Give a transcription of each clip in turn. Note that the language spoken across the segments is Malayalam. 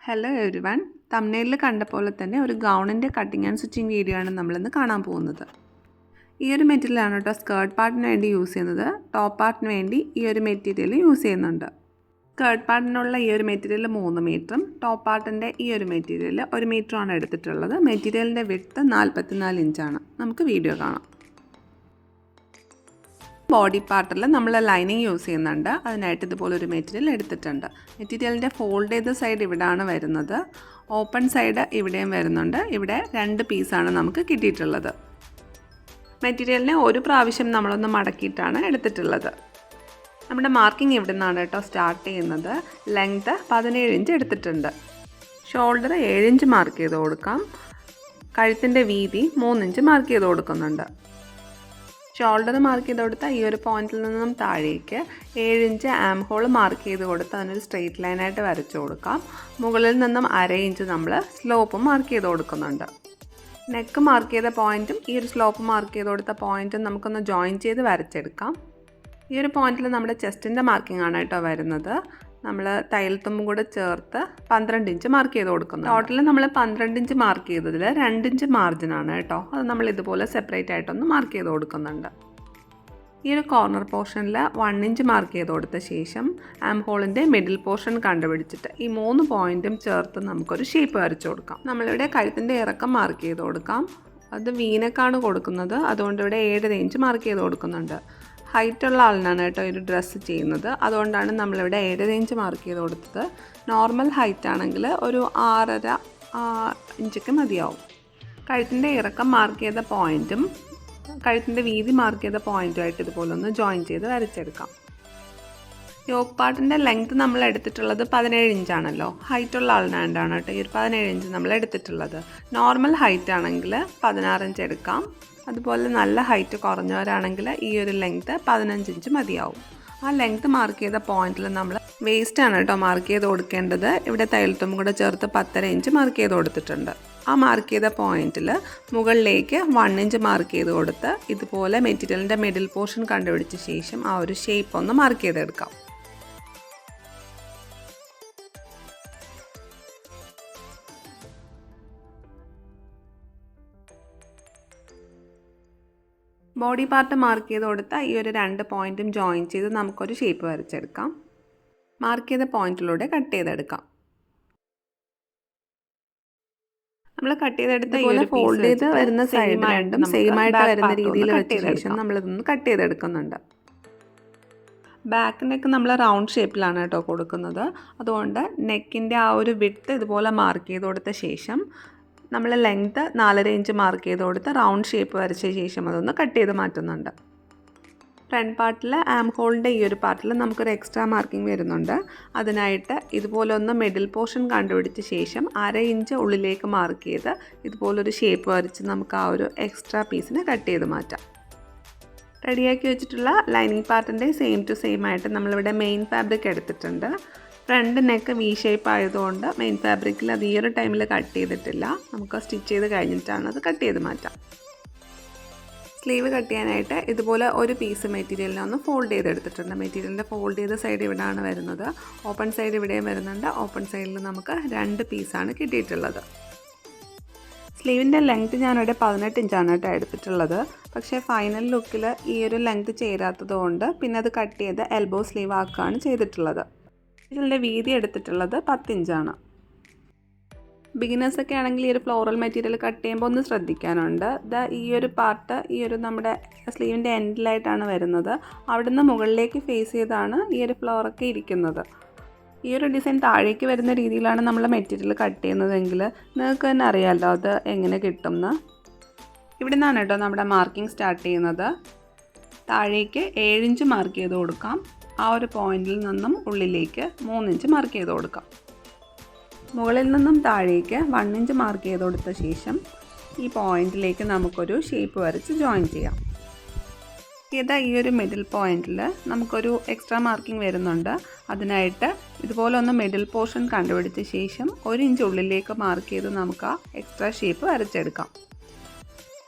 ഹലോ എവരിവൺ, തംബ്നെയിലിൽ കണ്ട പോലെ തന്നെ ഒരു ഗൗണിൻ്റെ കട്ടിങ് ആൻഡ് സ്റ്റിച്ചിങ് വീഡിയോ ആണ് നമ്മളിന്ന് കാണാൻ പോകുന്നത്. ഈ ഒരു മെറ്റീരിയലാണ് കേട്ടോ സ്കേർട്ട് പാർട്ടിന് വേണ്ടി യൂസ് ചെയ്യുന്നത്. ടോപ്പ് പാർട്ടിന് വേണ്ടി ഈ ഒരു മെറ്റീരിയൽ യൂസ് ചെയ്യുന്നുണ്ട്. സ്കേർട്ട് പാർട്ടിനുള്ള ഈ ഒരു മെറ്റീരിയൽ 3 മീറ്ററും ടോപ്പ് പാർട്ടിൻ്റെ ഈ ഒരു മെറ്റീരിയൽ 1 മീറ്ററുമാണ് എടുത്തിട്ടുള്ളത്. മെറ്റീരിയലിൻ്റെ വിഡ്ത്ത് 44 ഇഞ്ചാണ്. നമുക്ക് വീഡിയോ കാണാം. ബോഡി പാർട്ടിൽ നമ്മൾ ലൈനിങ് യൂസ് ചെയ്യുന്നുണ്ട്. അതിനായിട്ട് ഇതുപോലൊരു മെറ്റീരിയൽ എടുത്തിട്ടുണ്ട്. മെറ്റീരിയലിൻ്റെ ഫോൾഡ് ചെയ്ത സൈഡ് ഇവിടെയാണ് വരുന്നത്. ഓപ്പൺ സൈഡ് ഇവിടെയും വരുന്നുണ്ട്. ഇവിടെ 2 പീസാണ് നമുക്ക് കിട്ടിയിട്ടുള്ളത്. മെറ്റീരിയലിനെ ഒരു പ്രാവശ്യം നമ്മളൊന്ന് മടക്കിയിട്ടാണ് എടുത്തിട്ടുള്ളത്. നമ്മുടെ മാർക്കിംഗ് ഇവിടെ നിന്നാണ് കേട്ടോ സ്റ്റാർട്ട് ചെയ്യുന്നത്. ലെങ്ത് 17 ഇഞ്ച് എടുത്തിട്ടുണ്ട്. ഷോൾഡർ 7 ഇഞ്ച് മാർക്ക് ചെയ്ത് കൊടുക്കാം. കഴുത്തിൻ്റെ വീതി 3 ഇഞ്ച് മാർക്ക് ചെയ്ത് കൊടുക്കുന്നുണ്ട്. ഷോൾഡർ മാർക്ക് ചെയ്ത് കൊടുത്താൽ ഈ ഒരു പോയിന്റിൽ നിന്നും താഴേക്ക് 7 ഇഞ്ച് ആം ഹോൾ മാർക്ക് ചെയ്ത് കൊടുത്ത് അതിനൊരു സ്ട്രെയിറ്റ് ലൈനായിട്ട് വരച്ചു കൊടുക്കാം. മുകളിൽ നിന്നും 1/2 ഇഞ്ച് നമ്മൾ സ്ലോപ്പ് മാർക്ക് ചെയ്ത് കൊടുക്കുന്നുണ്ട്. നെക്ക് മാർക്ക് ചെയ്ത പോയിന്റും ഈ ഒരു സ്ലോപ്പ് മാർക്ക് ചെയ്ത് കൊടുത്ത പോയിന്റും നമുക്കൊന്ന് ജോയിൻ ചെയ്ത് വരച്ചെടുക്കാം. ഈ ഒരു പോയിന്റിൽ നമ്മുടെ ചെസ്റ്റിൻ്റെ മാർക്കിംഗ് ആണ് കേട്ടോ വരുന്നത്. നമ്മൾ തയ്യൽത്തുമ്പും കൂടെ ചേർത്ത് 12 ഇഞ്ച് മാർക്ക് ചെയ്ത് കൊടുക്കുന്നു. ടോട്ടൽ നമ്മൾ 12 ഇഞ്ച് മാർക്ക് ചെയ്തതിൽ 2 ഇഞ്ച് മാർജിനാണ് കേട്ടോ. അത് നമ്മൾ ഇതുപോലെ സെപ്പറേറ്റ് ആയിട്ടൊന്ന് മാർക്ക് ചെയ്ത് കൊടുക്കുന്നുണ്ട്. ഈ ഒരു കോർണർ പോർഷനിൽ 1 ഇഞ്ച് മാർക്ക് ചെയ്ത് കൊടുത്ത ശേഷം ആം ഹോളിൻ്റെ മിഡിൽ പോർഷൻ കണ്ടുപിടിച്ചിട്ട് ഈ 3 പോയിൻറ്റും ചേർത്ത് നമുക്കൊരു ഷേപ്പ് വരച്ചു കൊടുക്കാം. നമ്മളിവിടെ കഴുത്തിൻ്റെ ഇറക്കം മാർക്ക് ചെയ്ത് കൊടുക്കാം. അത് വീനക്കാണ് കൊടുക്കുന്നത്. അതുകൊണ്ട് ഇവിടെ 7 ഇഞ്ച് മാർക്ക് ചെയ്ത് കൊടുക്കുന്നുണ്ട്. ഹൈറ്റുള്ള ആളിനാണ് കേട്ടോ ഒരു ഡ്രസ്സ് ചെയ്യുന്നത്. അതുകൊണ്ടാണ് നമ്മളിവിടെ 7 ഇഞ്ച് മാർക്ക് ചെയ്ത് കൊടുത്തത്. നോർമൽ ഹൈറ്റ് ആണെങ്കിൽ ഒരു 6.5 ഇഞ്ചൊക്കെ മതിയാവും. കഴുത്തിൻ്റെ ഇറക്കം മാർക്ക് ചെയ്ത പോയിൻറ്റും കഴുത്തിൻ്റെ വീതി മാർക്ക് ചെയ്ത പോയിൻറ്റുമായിട്ട് ഇതുപോലെ ഒന്ന് ജോയിൻ ചെയ്ത് വരച്ചെടുക്കാം. യോക്ക് പാർട്ടിൻ്റെ ലെങ്ത് നമ്മൾ എടുത്തിട്ടുള്ളത് 17 ഇഞ്ചാണല്ലോ. ഹൈറ്റുള്ള ആളിനാണ്ടാണ് കേട്ടോ ഈ ഒരു 17 ഇഞ്ച് നമ്മൾ എടുത്തിട്ടുള്ളത്. നോർമൽ ഹൈറ്റ് ആണെങ്കിൽ 16 ഇഞ്ച് എടുക്കാം. അതുപോലെ നല്ല ഹൈറ്റ് കുറഞ്ഞവരാണെങ്കിൽ ഈ ഒരു ലെങ്ത്ത് 15 ഇഞ്ച് മതിയാവും. ആ ലെങ്ത്ത് മാർക്ക് ചെയ്ത പോയിന്റിൽ നമ്മൾ വേസ്റ്റാണ് കേട്ടോ മാർക്ക് ചെയ്ത് കൊടുക്കേണ്ടത്. ഇവിടെ തയ്യൽത്തുമ്പും കൂടെ ചേർത്ത് 10.5 ഇഞ്ച് മാർക്ക് ചെയ്ത് കൊടുത്തിട്ടുണ്ട്. ആ മാർക്ക് ചെയ്ത പോയിന്റിൽ മുകളിലേക്ക് 1 ഇഞ്ച് മാർക്ക് ചെയ്ത് കൊടുത്ത് ഇതുപോലെ മെറ്റീരിയലിൻ്റെ മിഡിൽ പോർഷൻ കണ്ടുപിടിച്ച ശേഷം ആ ഒരു ഷേപ്പ് ഒന്ന് മാർക്ക് ചെയ്തെടുക്കാം. ബോഡി പാർട്ട് മാർക്ക് ചെയ്ത് കൊടുത്താൽ ഈ ഒരു 2 പോയിൻറ്റും ജോയിൻ ചെയ്ത് നമുക്കൊരു ഷേപ്പ് വരച്ചെടുക്കാം. മാർക്ക് ചെയ്ത പോയിന്റിലൂടെ കട്ട് ചെയ്തെടുക്കാം. നമ്മൾ കട്ട് ചെയ്തെടുത്ത ഈ ഒരു ഫോൾഡ് ചെയ്ത് വരുന്ന സൈഡ് രണ്ടും സെയിം ആയിട്ട് വരുന്ന രീതിയിൽ വെച്ച ശേഷം നമ്മളിതൊന്ന് കട്ട് ചെയ്തെടുക്കുന്നുണ്ട്. ബാക്ക് നെക്ക് നമ്മൾ റൗണ്ട് ഷേപ്പിലാണ് കേട്ടോ കൊടുക്കുന്നത്. അതുകൊണ്ട് നെക്കിൻ്റെ ആ ഒരു വിഡ്ത്ത് ഇതുപോലെ മാർക്ക് ചെയ്ത് കൊടുത്ത ശേഷം നമ്മൾ ലെങ്ത്ത് 4.5 ഇഞ്ച് മാർക്ക് ചെയ്ത് കൊടുത്ത് റൗണ്ട് ഷേപ്പ് വരച്ച ശേഷം അതൊന്ന് കട്ട് ചെയ്ത് മാറ്റുന്നുണ്ട്. ഫ്രണ്ട് പാർട്ടിൽ ആം ഹോളിൻ്റെ ഈ ഒരു പാർട്ടിൽ നമുക്കൊരു എക്സ്ട്രാ മാർക്കിംഗ് വരുന്നുണ്ട്. അതിനായിട്ട് ഇതുപോലെ ഒന്ന് മിഡിൽ പോർഷൻ കണ്ടുപിടിച്ച ശേഷം 1/2 ഇഞ്ച് ഉള്ളിലേക്ക് മാർക്ക് ചെയ്ത് ഇതുപോലൊരു ഷേപ്പ് വരച്ച് നമുക്ക് ആ ഒരു എക്സ്ട്രാ പീസിനെ കട്ട് ചെയ്ത് മാറ്റാം. റെഡിയാക്കി വെച്ചിട്ടുള്ള ലൈനിങ് പാർട്ടിൻ്റെ സെയിം ടു സെയിം ആയിട്ട് നമ്മളിവിടെ മെയിൻ ഫാബ്രിക് എടുത്തിട്ടുണ്ട്. ഫ്രണ്ട് നെക്ക് വി ഷേപ്പ് ആയതുകൊണ്ട് മെയിൻ ഫാബ്രിക്കിൽ അത് ഈ ഒരു ടൈമിൽ കട്ട് ചെയ്തിട്ടില്ല. നമുക്ക് സ്റ്റിച്ച് ചെയ്ത് കഴിഞ്ഞിട്ടാണ് അത് കട്ട് ചെയ്ത് മാറ്റാം. സ്ലീവ് കട്ട് ചെയ്യാനായിട്ട് ഇതുപോലെ ഒരു പീസ് മെറ്റീരിയലിനെ ഒന്ന് ഫോൾഡ് ചെയ്തെടുത്തിട്ടുണ്ട്. മെറ്റീരിയലിൻ്റെ ഫോൾഡ് ചെയ്ത സൈഡ് ഇവിടെയാണ് വരുന്നത്. ഓപ്പൺ സൈഡ് ഇവിടെയും വരുന്നുണ്ട്. ഓപ്പൺ സൈഡിൽ നമുക്ക് 2 പീസാണ് കിട്ടിയിട്ടുള്ളത്. സ്ലീവിൻ്റെ ലെങ്ത്ത് ഞാനിവിടെ 18 ഇഞ്ചാണ് കേട്ടോ എടുത്തിട്ടുള്ളത്. പക്ഷേ ഫൈനൽ ലുക്കിൽ ഈ ഒരു ലെങ്ത്ത് ചേരാത്തത് കൊണ്ട് പിന്നെ അത് കട്ട് ചെയ്ത് എൽബോ സ്ലീവ് ആക്കുകയാണ് ചെയ്തിട്ടുള്ളത്. ഇതിൻ്റെ വീതി എടുത്തിട്ടുള്ളത് 10 ഇഞ്ചാണ്. ബിഗിനേഴ്സൊക്കെ ആണെങ്കിൽ ഈ ഒരു ഫ്ലോറൽ മെറ്റീരിയൽ കട്ട് ചെയ്യുമ്പോൾ ഒന്ന് ശ്രദ്ധിക്കാനുണ്ട്. ഈ ഒരു പാർട്ട് ഈ ഒരു നമ്മുടെ സ്ലീവിൻ്റെ എൻഡിലായിട്ടാണ് വരുന്നത്. അവിടുന്ന് മുകളിലേക്ക് ഫേസ് ചെയ്താണ് ഈ ഒരു ഫ്ലോറൊക്കെ ഇരിക്കുന്നത്. ഈ ഒരു ഡിസൈൻ താഴേക്ക് വരുന്ന രീതിയിലാണ് നമ്മൾ മെറ്റീരിയൽ കട്ട് ചെയ്യുന്നതെങ്കിൽ നിങ്ങൾക്ക് തന്നെ അറിയാമല്ലോ അത് എങ്ങനെ കിട്ടുമെന്ന്. ഇവിടെ നിന്നാണ് കേട്ടോ നമ്മുടെ മാർക്കിംഗ് സ്റ്റാർട്ട് ചെയ്യുന്നത്. താഴേക്ക് 7 ഇഞ്ച് മാർക്ക് ചെയ്ത് കൊടുക്കാം. ആ ഒരു പോയിന്റിൽ നിന്നും ഉള്ളിലേക്ക് 3 ഇഞ്ച് മാർക്ക് ചെയ്ത് കൊടുക്കാം. മുകളിൽ നിന്നും താഴേക്ക് 1 ഇഞ്ച് മാർക്ക് ചെയ്ത് കൊടുത്ത ശേഷം ഈ പോയിന്റിലേക്ക് നമുക്കൊരു ഷേപ്പ് വരച്ച് ജോയിൻ ചെയ്യാം. ഇതാ ഈ ഒരു മിഡിൽ പോയിന്റിൽ നമുക്കൊരു എക്സ്ട്രാ മാർക്കിംഗ് വരുന്നുണ്ട്. അതിനായിട്ട് ഇതുപോലെ ഒന്ന് മിഡിൽ പോർഷൻ കണ്ടുപിടിച്ച ശേഷം 1 ഇഞ്ച് ഉള്ളിലേക്ക് മാർക്ക് ചെയ്ത് നമുക്ക് ആ എക്സ്ട്രാ ഷേപ്പ് വരച്ചെടുക്കാം.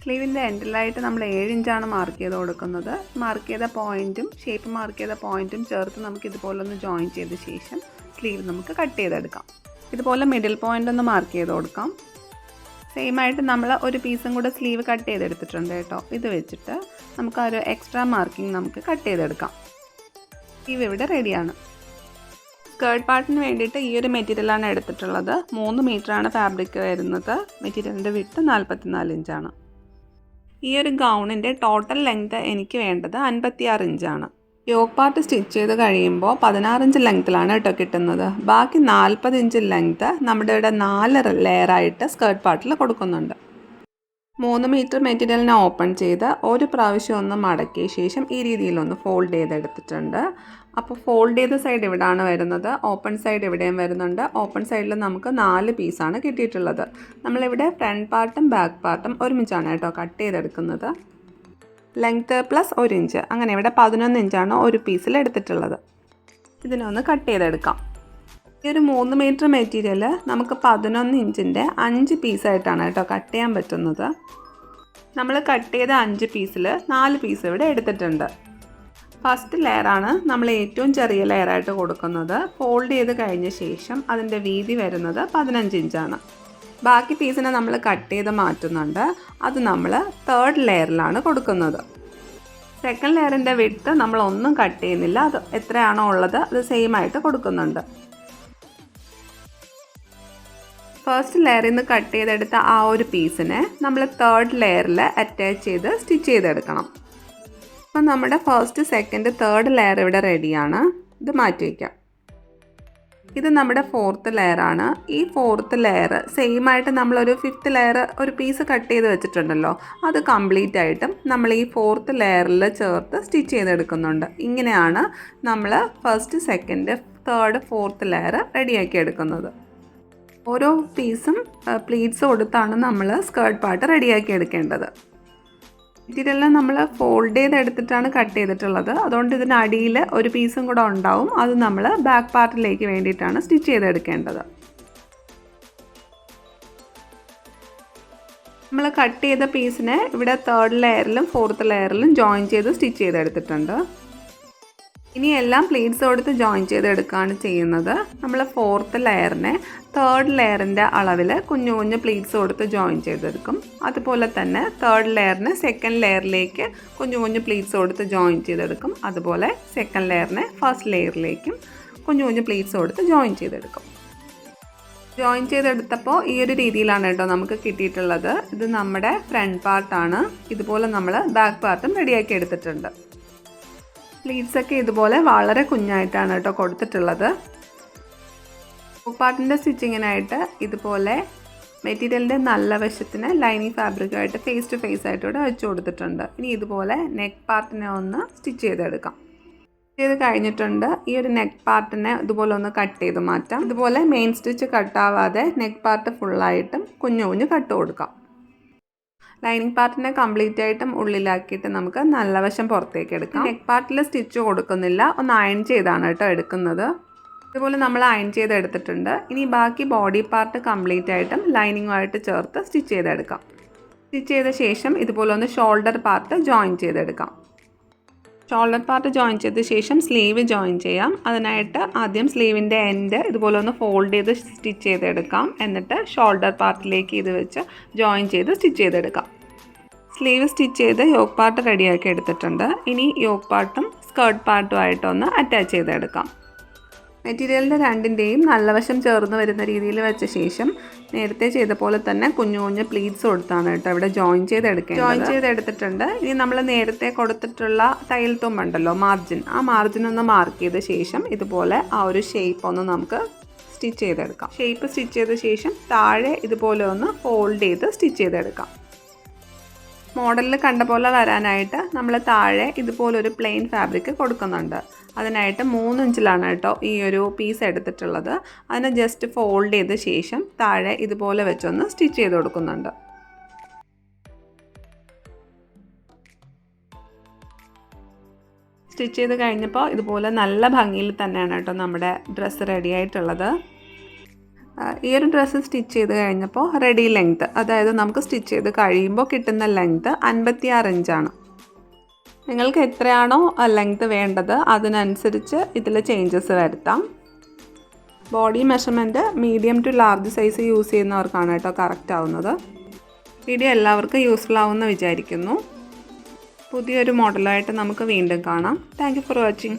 സ്ലീവിൻ്റെ എൻഡിലായിട്ട് നമ്മൾ 7 ഇഞ്ചാണ് മാർക്ക് ചെയ്ത് കൊടുക്കുന്നത്. മാർക്ക് ചെയ്ത പോയിൻറ്റും ഷേപ്പ് മാർക്ക് ചെയ്ത പോയിൻറ്റും ചേർത്ത് നമുക്ക് ഇതുപോലൊന്ന് ജോയിൻ ചെയ്ത ശേഷം സ്ലീവ് നമുക്ക് കട്ട് ചെയ്തെടുക്കാം. ഇതുപോലെ മിഡിൽ പോയിൻ്റ് ഒന്ന് മാർക്ക് ചെയ്ത് കൊടുക്കാം. സെയിം ആയിട്ട് നമ്മൾ ഒരു പീസും കൂടെ സ്ലീവ് കട്ട് ചെയ്തെടുത്തിട്ടുണ്ട് കേട്ടോ. ഇത് വെച്ചിട്ട് നമുക്ക് ആ ഒരു എക്സ്ട്രാ മാർക്കിംഗ് നമുക്ക് കട്ട് ചെയ്തെടുക്കാം. സ്ലീവ് ഇവിടെ റെഡിയാണ്. സ്കേർട്ട് പാർട്ടിന് വേണ്ടിയിട്ട് ഈ ഒരു മെറ്റീരിയലാണ് എടുത്തിട്ടുള്ളത്. 3 മീറ്ററാണ് ഫാബ്രിക് വരുന്നത്. മെറ്റീരിയലിൻ്റെ വിഡ്ത്ത് 44 ഇഞ്ചാണ്. ഈ ഒരു ഗൗണിൻ്റെ ടോട്ടൽ ലെങ്ത് എനിക്ക് വേണ്ടത് 56 ഇഞ്ചാണ്. യോക്ക് പാർട്ട് സ്റ്റിച്ച് ചെയ്ത് കഴിയുമ്പോൾ 16 ഇഞ്ച് ലെങ്ത്തിലാണ് കേട്ടോ കിട്ടുന്നത്. ബാക്കി 40 ഇഞ്ച് ലെങ്ത്ത് നമ്മുടെ ഇവിടെ 4 ലെയറായിട്ട് സ്കേർട്ട് പാർട്ടിൽ കൊടുക്കുന്നുണ്ട്. 3 മീറ്റർ മെറ്റീരിയലിനെ ഓപ്പൺ ചെയ്ത് ഒരു പ്രാവശ്യം ഒന്ന് മടക്കിയ ശേഷം ഈ രീതിയിലൊന്ന് ഫോൾഡ് ചെയ്തെടുത്തിട്ടുണ്ട്. അപ്പോൾ ഫോൾഡ് ചെയ്ത സൈഡ് ഇവിടെയാണ് വരുന്നത്, ഓപ്പൺ സൈഡ് ഇവിടെയും വരുന്നുണ്ട്. ഓപ്പൺ സൈഡിൽ നമുക്ക് 4 പീസാണ് കിട്ടിയിട്ടുള്ളത്. നമ്മളിവിടെ ഫ്രണ്ട് പാർട്ടും ബാക്ക് പാർട്ടും ഒരുമിച്ചാണ് കേട്ടോ കട്ട് ചെയ്തെടുക്കുന്നത്. ലെങ്ത്ത് പ്ലസ് 1 ഇഞ്ച്, അങ്ങനെ ഇവിടെ 11 ഇഞ്ചാണ് ഒരു പീസിൽ എടുത്തിട്ടുള്ളത്. ഇതിനൊന്ന് കട്ട് ചെയ്തെടുക്കാം. ഈ ഒരു 3 മീറ്റർ മെറ്റീരിയൽ നമുക്ക് 11 ഇഞ്ചിൻ്റെ 5 പീസായിട്ടാണ് കേട്ടോ കട്ട് ചെയ്യാൻ പറ്റുന്നത്. നമ്മൾ കട്ട് ചെയ്ത 5 പീസിൽ 4 പീസ് ഇവിടെ എടുത്തിട്ടുണ്ട്. ഫസ്റ്റ് ലെയറാണ് നമ്മൾ ഏറ്റവും ചെറിയ ലെയറായിട്ട് കൊടുക്കുന്നത്. ഫോൾഡ് ചെയ്ത് കഴിഞ്ഞ ശേഷം അതിൻ്റെ വീതി വരുന്നത് 15 ഇഞ്ചാണ്. ബാക്കി പീസിനെ നമ്മൾ കട്ട് ചെയ്ത് മാറ്റുന്നുണ്ട്. അത് നമ്മൾ 3rd ലെയറിലാണ് കൊടുക്കുന്നത്. 2nd ലെയറിൻ്റെ വിഡ്ത്ത് നമ്മളൊന്നും കട്ട് ചെയ്യുന്നില്ല. അത് എത്രയാണോ ഉള്ളത് അത് സെയിം ആയിട്ട് കൊടുക്കുന്നുണ്ട്. ഫസ്റ്റ് ലെയറിൽ നിന്ന് കട്ട് ചെയ്തെടുത്ത ആ ഒരു പീസിനെ നമ്മൾ 3rd ലെയറിൽ അറ്റാച്ച് ചെയ്ത് സ്റ്റിച്ച് ചെയ്തെടുക്കണം. അപ്പം നമ്മുടെ ഫസ്റ്റ്, സെക്കൻഡ്, 3rd ലെയർ ഇവിടെ റെഡിയാണ്. ഇത് മാറ്റി വയ്ക്കാം. ഇത് നമ്മുടെ 4th ലെയറാണ്. ഈ 4th ലെയർ സെയിം ആയിട്ട് നമ്മളൊരു 5th ലെയർ ഒരു പീസ് കട്ട് ചെയ്ത് വെച്ചിട്ടുണ്ടല്ലോ, അത് കംപ്ലീറ്റ് ആയിട്ടും നമ്മൾ ഈ 4th ലെയറിൽ ചേർത്ത് സ്റ്റിച്ച് ചെയ്തെടുക്കുന്നുണ്ട്. ഇങ്ങനെയാണ് നമ്മൾ first, second, 3rd, 4th layer റെഡിയാക്കി എടുക്കുന്നത്. ഓരോ പീസും പ്ലീറ്റ്സ് കൊടുത്താണ് നമ്മൾ സ്കേർട്ട് പാർട്ട് റെഡിയാക്കി എടുക്കേണ്ടത്. മെറ്റീരിയലിനെ നമ്മൾ ഫോൾഡ് ചെയ്തെടുത്തിട്ടാണ് കട്ട് ചെയ്തിട്ടുള്ളത്. അതുകൊണ്ട് ഇതിനടിയിൽ ഒരു പീസും കൂടെ ഉണ്ടാവും. അത് നമ്മൾ ബാക്ക് പാർട്ടിലേക്ക് വേണ്ടിയിട്ടാണ് സ്റ്റിച്ച് ചെയ്തെടുക്കേണ്ടത്. നമ്മൾ കട്ട് ചെയ്ത പീസിനെ ഇവിടെ 3rd ലെയറിലും 4th ലെയറിലും ജോയിൻ ചെയ്ത് സ്റ്റിച്ച് ചെയ്തെടുത്തിട്ടുണ്ട്. ഇനി എല്ലാം പ്ലീറ്റ്സ് കൊടുത്ത് ജോയിൻ ചെയ്തെടുക്കുകയാണ് ചെയ്യുന്നത്. നമ്മൾ 4th ലെയറിനെ 3rd ലെയറിൻ്റെ അളവിൽ കുഞ്ഞു കുഞ്ഞു പ്ലീറ്റ്സ് കൊടുത്ത് ജോയിൻ ചെയ്തെടുക്കും. അതുപോലെ തന്നെ 3rd ലെയറിനെ 2nd ലെയറിലേക്ക് കുഞ്ഞു കുഞ്ഞു പ്ലീറ്റ്സ് കൊടുത്ത് ജോയിൻ ചെയ്തെടുക്കും. അതുപോലെ 2nd ലെയറിനെ 1st ലെയറിലേക്കും കുഞ്ഞു കുഞ്ഞു പ്ലീറ്റ്സ് കൊടുത്ത് ജോയിൻ ചെയ്തെടുക്കും. ജോയിൻ ചെയ്തെടുത്തപ്പോൾ ഈ ഒരു രീതിയിലാണ് കേട്ടോ നമുക്ക് കിട്ടിയിട്ടുള്ളത്. ഇത് നമ്മുടെ ഫ്രണ്ട് പാർട്ടാണ്. ഇതുപോലെ നമ്മൾ ബാക്ക് പാർട്ടും റെഡിയാക്കി എടുത്തിട്ടുണ്ട്. പ്ലീറ്റ്സൊക്കെ ഇതുപോലെ വളരെ കുഞ്ഞായിട്ടാണ് കേട്ടോ കൊടുത്തിട്ടുള്ളത്. പാർട്ടിൻ്റെ സ്റ്റിച്ചിങ്ങിനായിട്ട് ഇതുപോലെ മെറ്റീരിയലിൻ്റെ നല്ല വശത്തിന് ലൈനിങ് ഫാബ്രിക്കായിട്ട് ഫേസ് ടു ഫേസ് ആയിട്ട് ഇവിടെ വെച്ച് കൊടുത്തിട്ടുണ്ട്. ഇനി ഇതുപോലെ നെക്ക് പാർട്ടിനെ ഒന്ന് സ്റ്റിച്ച് ചെയ്തെടുക്കാം. ചെയ്ത് കഴിഞ്ഞിട്ടുണ്ട്. ഈ ഒരു നെക്ക് പാർട്ടിനെ ഇതുപോലെ ഒന്ന് കട്ട് ചെയ്ത് മാറ്റാം. ഇതുപോലെ മെയിൻ സ്റ്റിച്ച് കട്ടാവാതെ നെക്ക് പാർട്ട് ഫുള്ളായിട്ടും കുഞ്ഞു കുഞ്ഞു കട്ട് കൊടുക്കാം. ലൈനിങ് പാർട്ടിനെ കംപ്ലീറ്റ് ആയിട്ടും ഉള്ളിലാക്കിയിട്ട് നമുക്ക് നല്ല വശം പുറത്തേക്ക് എടുക്കാം. നെക്ക് പാർട്ടിൽ സ്റ്റിച്ച് കൊടുക്കുന്നില്ല, ഒന്ന് അയൺ ചെയ്താണ് കേട്ടോ എടുക്കുന്നത്. ഇതുപോലെ നമ്മൾ അയൺ ചെയ്ത് എടുത്തിട്ടുണ്ട്. ഇനി ബാക്കി ബോഡി പാർട്ട് കംപ്ലീറ്റ് ആയിട്ടും ലൈനിങ്ങുമായിട്ട് ചേർത്ത് സ്റ്റിച്ച് ചെയ്തെടുക്കാം. സ്റ്റിച്ച് ചെയ്ത ശേഷം ഇതുപോലെ ഒന്ന് ഷോൾഡർ പാർട്ട് ജോയിൻ ചെയ്തെടുക്കാം. ഷോൾഡർ പാർട്ട് ജോയിൻ ചെയ്ത ശേഷം സ്ലീവ് ജോയിൻ ചെയ്യാം. അതിനായിട്ട് ആദ്യം സ്ലീവിൻ്റെ എൻഡ് ഇതുപോലെ ഒന്ന് ഫോൾഡ് ചെയ്ത് സ്റ്റിച്ച് ചെയ്തെടുക്കാം. എന്നിട്ട് ഷോൾഡർ പാർട്ടിലേക്ക് ഇത് വെച്ച് ജോയിൻ ചെയ്ത് സ്റ്റിച്ച് ചെയ്തെടുക്കാം. സ്ലീവ് സ്റ്റിച്ച് ചെയ്ത് യോക്ക് പാർട്ട് റെഡിയാക്കി എടുത്തിട്ടുണ്ട്. ഇനി യോക്ക് പാർട്ടും സ്കേർട്ട് പാർട്ടുമായിട്ടൊന്ന് അറ്റാച്ച് ചെയ്തെടുക്കാം. മെറ്റീരിയലിൻ്റെ രണ്ടിൻ്റെയും നല്ല വശം ചേർന്ന് വരുന്ന രീതിയിൽ വെച്ച ശേഷം നേരത്തെ ചെയ്ത പോലെ തന്നെ കുഞ്ഞു കുഞ്ഞു പ്ലീറ്റ്സ് കൊടുത്താണ് കേട്ടോ ഇവിടെ ജോയിൻ ചെയ്തെടുക്കുന്നത്. ജോയിൻ ചെയ്തെടുത്തിട്ടുണ്ട്. ഇനി നമ്മൾ നേരത്തെ കൊടുത്തിട്ടുള്ള തയ്യൽ തുമ്പുണ്ടല്ലോ, മാർജിൻ, ആ മാർജിൻ ഒന്ന് മാർക്ക് ചെയ്ത ശേഷം ഇതുപോലെ ആ ഒരു ഷേപ്പ് ഒന്ന് നമുക്ക് സ്റ്റിച്ച് ചെയ്തെടുക്കാം. ഷേപ്പ് സ്റ്റിച്ച് ചെയ്ത ശേഷം താഴെ ഇതുപോലെ ഒന്ന് ഫോൾഡ് ചെയ്ത് സ്റ്റിച്ച് ചെയ്തെടുക്കാം. മോഡലിൽ കണ്ട പോലെ വരാനായിട്ട് നമ്മൾ താഴെ ഇതുപോലൊരു പ്ലെയിൻ ഫാബ്രിക് കൊടുക്കുന്നുണ്ട്. അതിനായിട്ട് 3 ഇഞ്ചിലാണ് കേട്ടോ ഈ ഒരു പീസ് എടുത്തിട്ടുള്ളത്. അതിനെ ജസ്റ്റ് ഫോൾഡ് ചെയ്ത ശേഷം താഴെ ഇതുപോലെ വെച്ചൊന്ന് സ്റ്റിച്ച് ചെയ്ത് കൊടുക്കുന്നുണ്ട്. സ്റ്റിച്ച് ചെയ്ത് കഴിഞ്ഞപ്പോൾ ഇതുപോലെ നല്ല ഭംഗിയിൽ തന്നെയാണ് കേട്ടോ നമ്മുടെ ഡ്രസ്സ് റെഡി ആയിട്ടുള്ളത്. ഈ ഒരു ഡ്രസ്സ് സ്റ്റിച്ച് ചെയ്ത് കഴിഞ്ഞപ്പോൾ റെഡി ലെങ്ത്ത്, അതായത് നമുക്ക് സ്റ്റിച്ച് ചെയ്ത് കഴിയുമ്പോൾ കിട്ടുന്ന ലെങ്ത്ത് 56 ഇഞ്ചാണ്. നിങ്ങൾക്ക് എത്രയാണോ ലെങ്ത്ത് വേണ്ടത് അതിനനുസരിച്ച് ഇതിൽ ചേഞ്ചസ് വരുത്താം. Body measurement medium to large size use ചെയ്യുന്നവർക്കാണ് കേട്ടോ കറക്റ്റ് ആവുന്നത്. വീഡിയോ എല്ലാവർക്കും യൂസ്ഫുൾ ആവുമെന്ന് വിചാരിക്കുന്നു. പുതിയൊരു മോഡലായിട്ട് നമുക്ക് വീണ്ടും കാണാം. Thank you for watching.